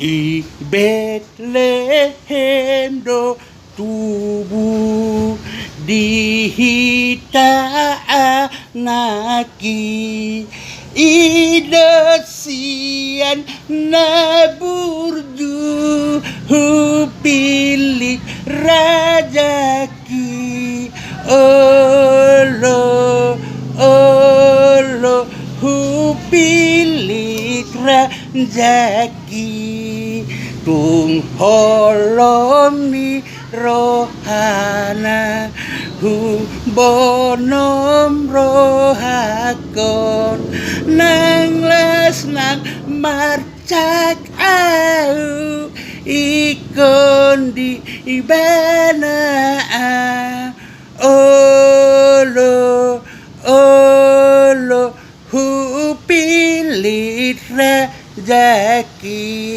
I Betlehem do tubuh dihita anaki ida sian naburju pilih rajaki olo olo pilih rajaki tung holomi rohana bonom rohakon nang les nang marcak au ikon di ibana olo olo pilih rajaki.